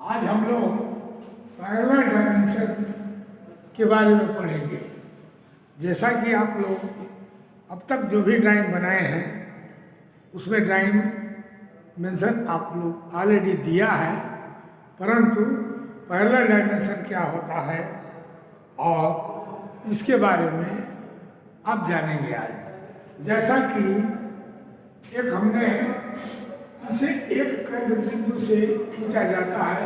आज हम लोग पैरेलल डायमेंशन के बारे में पढ़ेंगे। जैसा कि आप लोग अब तक जो भी ड्राइंग बनाए हैं उसमें डायमेंशन आप लोग ऑलरेडी दिया है, परंतु पैरेलल डायमेंशन क्या होता है और इसके बारे में अब जानेंगे आज। जैसा कि एक हमने इसे एक केंद्र बिंदु से खींचा जाता है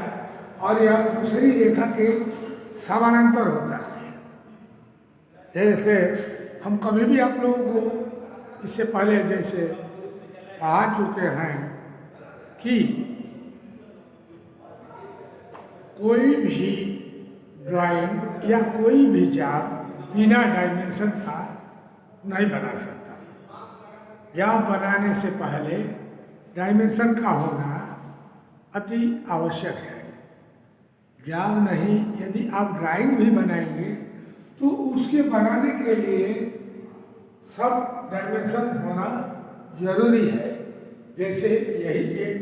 और यह दूसरी रेखा के समानांतर होता है। जैसे हम कभी भी आप लोगों को इससे पहले जैसे पढ़ा चुके हैं कि कोई भी ड्राइंग या कोई भी जाप बिना डायमेंशन का नहीं बना सकता। जाप बनाने से पहले डायमेंशन का होना अति आवश्यक है। जाप नहीं, यदि आप ड्राइंग भी बनाएंगे तो उसके बनाने के लिए सब डायमेंशन होना जरूरी है। जैसे यही एक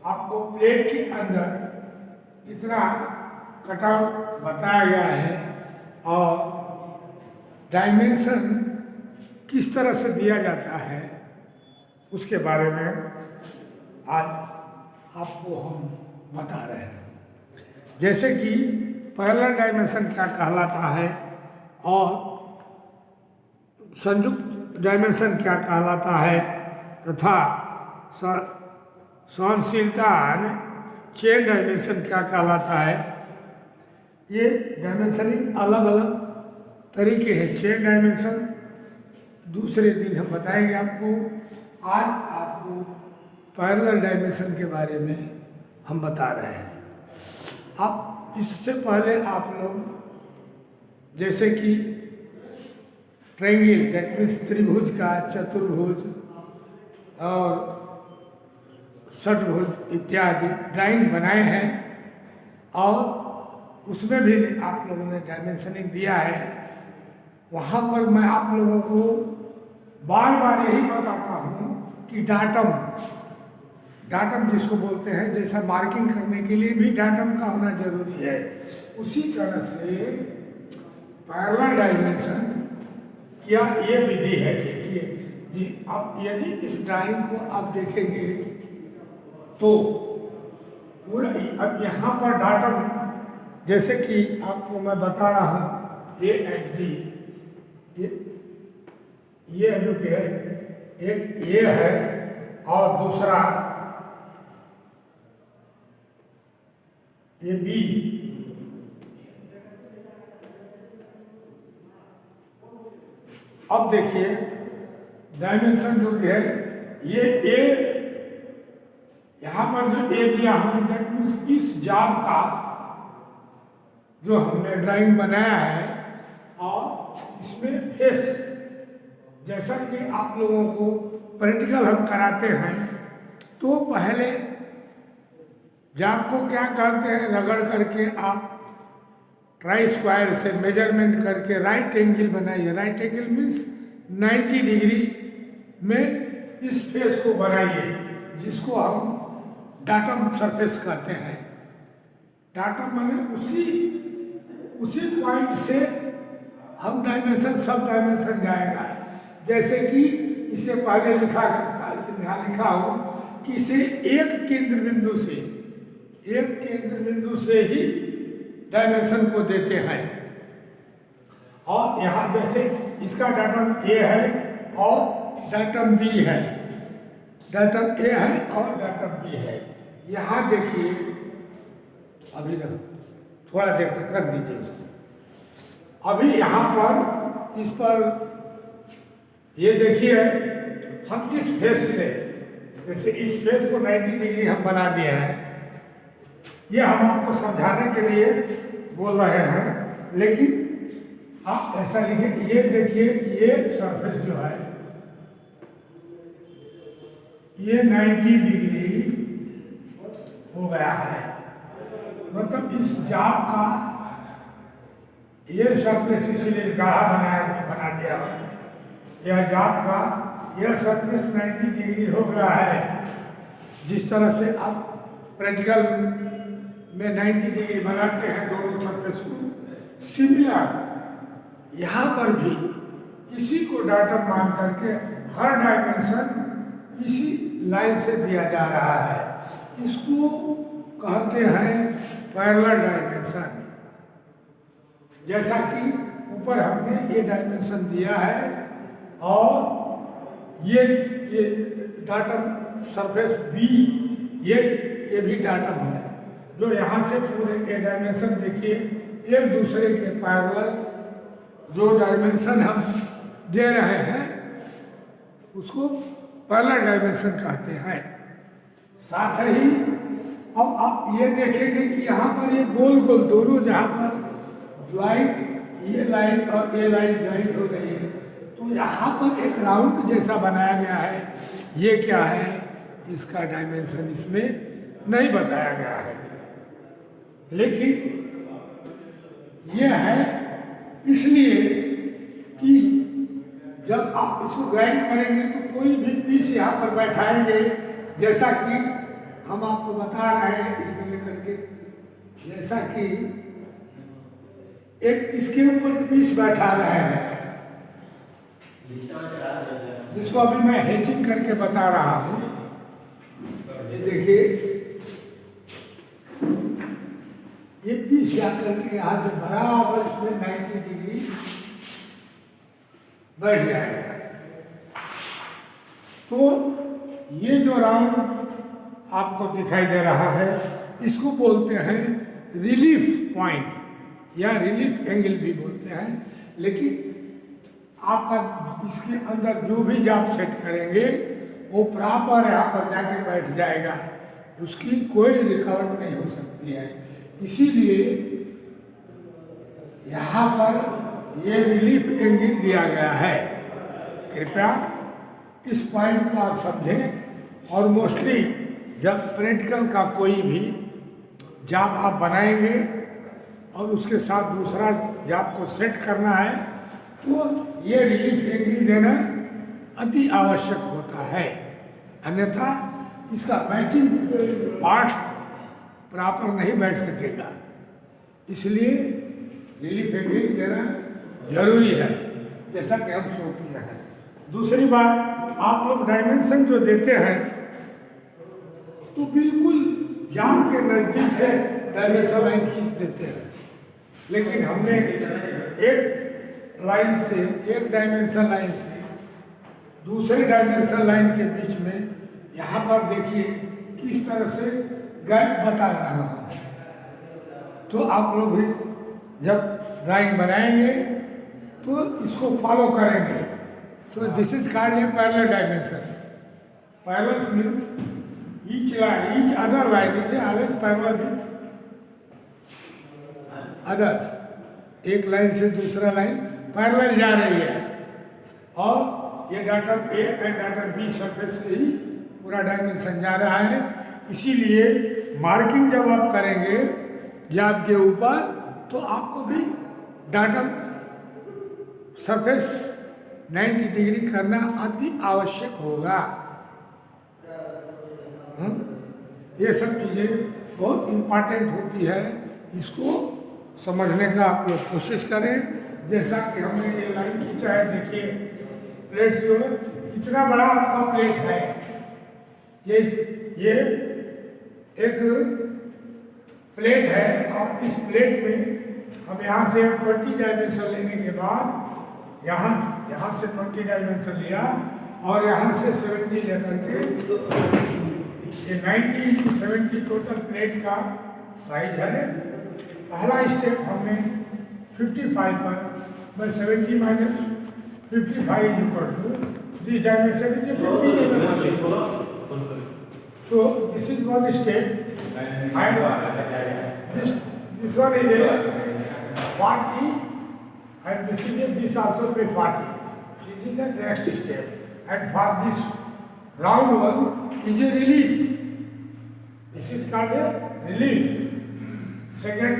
आपको प्लेट के अंदर इतना कटआउट बताया गया है और डायमेंशन किस तरह से दिया जाता है उसके बारे में आज आपको हम बता रहे हैं। जैसे कि पैरेलल डायमेंशन क्या कहलाता है और संयुक्त डायमेंशन क्या कहलाता है तथा सहनशीलता चेन डायमेंशन क्या कहलाता है। ये डायमेंशनिंग अलग अलग तरीके हैं। चेन डायमेंशन दूसरे दिन हम बताएंगे आपको। आज आपको पैरेलल डायमेंशन के बारे में हम बता रहे हैं। आप इससे पहले आप लोग जैसे कि ट्रायंगल दैट मीन्स त्रिभुज का, चतुर्भुज और षटभुज इत्यादि ड्राइंग बनाए हैं और उसमें भी आप लोगों ने डायमेंशनिंग दिया है। वहाँ पर मैं आप लोगों को बार बार यही बताता हूँ कि डाटम जिसको बोलते हैं, जैसा मार्किंग करने के लिए भी डाटम का होना जरूरी है, उसी तरह से पैरेलल डायमेंशन क्या ये विधि है। देखिए जी, अब यदि इस ड्राइंग को आप देखेंगे तो पूरा अब यहाँ पर डाटम जैसे कि आपको मैं बता रहा हूँ ए एंड बी, ये जो कि है एक ए है और दूसरा ये बी। अब देखिए डायमेंशन जो कि है ये ए, यहाँ पर जो ए दिया हम दैट मीन्स इस जाप का जो हमने ड्राइंग बनाया है और इसमें फेस, जैसा कि आप लोगों को प्रैक्टिकल हम कराते हैं तो पहले जाप को क्या कहते हैं, रगड़ करके आप ट्राई स्क्वायर से मेजरमेंट करके राइट एंगल बनाइए। राइट एंगल मीन्स 90 डिग्री में इस फेस को बनाइए जिसको हम डाटम सरफेस कहते हैं। डाटम माने उसी पॉइंट से हम डायमेंशन सब डायमेंशन जाएगा। जैसे कि इसे पहले लिखा हो कि इसे एक केंद्र बिंदु से ही डायमेंशन को देते हैं। और यहाँ जैसे इसका डाटम ए है और डाटम बी है, डाटम ए है और डाटम बी है। यहाँ देखिए, अभी थोड़ा देर तक रख दीजिए उसको। अभी यहाँ पर इस पर ये देखिए हम इस फेस से, जैसे इस फेस को 90 डिग्री हम बना दिए हैं। ये हम आपको समझाने के लिए बोल रहे हैं, लेकिन आप ऐसा लिखें। ये देखिए, ये सरफेस जो है ये 90 डिग्री हो गया है, मतलब इस जाप का ये सरफेस इसीलिए गाढ़ा बना दिया। यह जाप का यह सरफेस 90 डिग्री हो गया है। जिस तरह से आप प्रैक्टिकल में 90 डिग्री बनाते हैं दोनों सरफेस को, सिमिलर यहाँ पर भी इसी को डाटा मान करके हर डायमेंशन इसी लाइन से दिया जा रहा है। इसको कहते हैं पैरेलल डायमेंशन। जैसा कि ऊपर हमने ये डायमेंशन दिया है और ये डाटम सरफेस बी, ये भी डाटम है, जो यहाँ से पूरे ये डायमेंशन देखिए एक दूसरे के पैरेलल जो डायमेंशन हम दे रहे हैं उसको पैरेलल डायमेंशन कहते हैं। साथ ही अब आप ये देखेंगे कि यहाँ पर ये गोल गोल दोनों जहाँ पर ज्वाइंट, ये लाइन और ये लाइन ज्वाइंट हो गई है, तो यहाँ पर एक राउंड जैसा बनाया गया है। ये क्या है, इसका डायमेंशन इसमें नहीं बताया गया है, लेकिन ये है इसलिए कि जब आप इसको ग्राइंड करेंगे तो कोई भी पीस यहाँ पर बैठाएंगे, जैसा कि हम आपको बता रहे हैं इसमें लेकर के, जैसा कि एक इसके ऊपर पीस बैठा रहे हैं जिसको अभी मैं हेचिंग करके बता रहा हूँ। ये देखिए ये पीस जाकर के यहाँ से बराबर इसमें 90 डिग्री बैठ जाएगा। तो ये जो राउंड आपको दिखाई दे रहा है इसको बोलते हैं रिलीफ पॉइंट या रिलीफ एंगल भी बोलते हैं। लेकिन आपका इसके अंदर जो भी जाप सेट करेंगे वो प्रॉपर यहाँ पर जाके बैठ जाएगा, उसकी कोई रिकॉर्ड नहीं हो सकती है। इसीलिए यहाँ पर ये रिलीफ एंगल दिया गया है। कृपया इस पॉइंट को आप समझें। और मोस्टली जब प्रैक्टिकल का कोई भी जाप आप बनाएंगे और उसके साथ दूसरा जाप को सेट करना है तो ये रिलीफ एंगल देना अति आवश्यक होता है, अन्यथा इसका मैचिंग पार्ट प्रॉपर नहीं बैठ सकेगा। इसलिए रिलीफ एंगल देना जरूरी है, जैसा कि हम शो किया है। दूसरी बात, आप लोग डायमेंशन जो देते हैं तो बिल्कुल जाम के नज़दीक से डायमेंशन लाइन खींच देते हैं, लेकिन हमने एक लाइन से, एक डायमेंशन लाइन से दूसरे डायमेंशन लाइन के बीच में यहाँ पर देखिए किस तरह से गैप बता रहा हूँ। तो आप लोग भी जब ड्राइंग बनाएंगे तो इसको फॉलो करेंगे। तो this is called a parallel dimension. Parallel means each other line is always parallel with other। एक लाइन से दूसरा लाइन पैरेलल जा रही है और ये datum A and datum B surface से ही पूरा डायमेंशन जा रहा है। इसीलिए मार्किंग जब आप करेंगे जाब के ऊपर तो आपको भी डाटम सरफेस 90 डिग्री करना अति आवश्यक होगा। ये सब चीज़ें बहुत इम्पॉर्टेंट होती है, इसको समझने का आप लोग कोशिश करें। जैसा कि हमने ये लाइन खींचा है, देखिए प्लेट जो इतना बड़ा आपका प्लेट है, ये एक प्लेट है और इस प्लेट में हम यहाँ से 20 डायमेंशन लेने के बाद यहाँ से 20 डायमेंशन लिया और यहाँ से 70 लेकर के ये 90 to 70 टोटल प्लेट का साइज है। पहला स्टेप हमने 55 पर 70 minus 55 is equal to this dimension is 50 dimension. So this is one step and this one is a 40 and this also be 40. This is the next step and for this round one is a relief. This is called a relief. Second,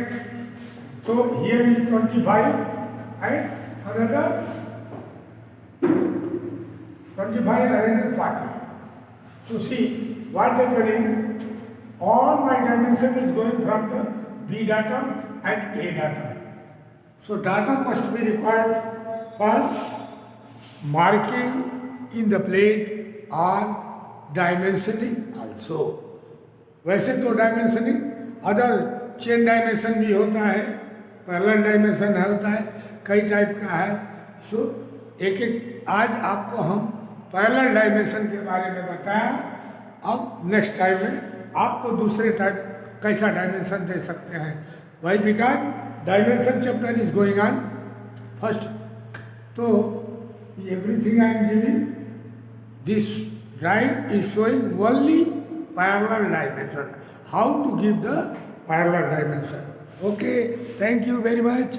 so here is 25 and another 25 and another 40. So see what happening all my dimension is going from the B datum and A datum. So datum must be required for marking in the plate or dimensioning also. वैसे तो dimensioning other chain dimension भी होता है, parallel dimension होता है, कई type का है. सो एक एक आज आपको हम पैरेलल डायमेंशन के बारे में बताया. अब नेक्स्ट टाइम में आपको दूसरे टाइप कैसा डायमेंशन दे सकते हैं. Why because dimension chapter is going on first. तो everything I am giving, this drawing is showing only parallel dimension. How to give the parallel dimension. Okay, thank you very much.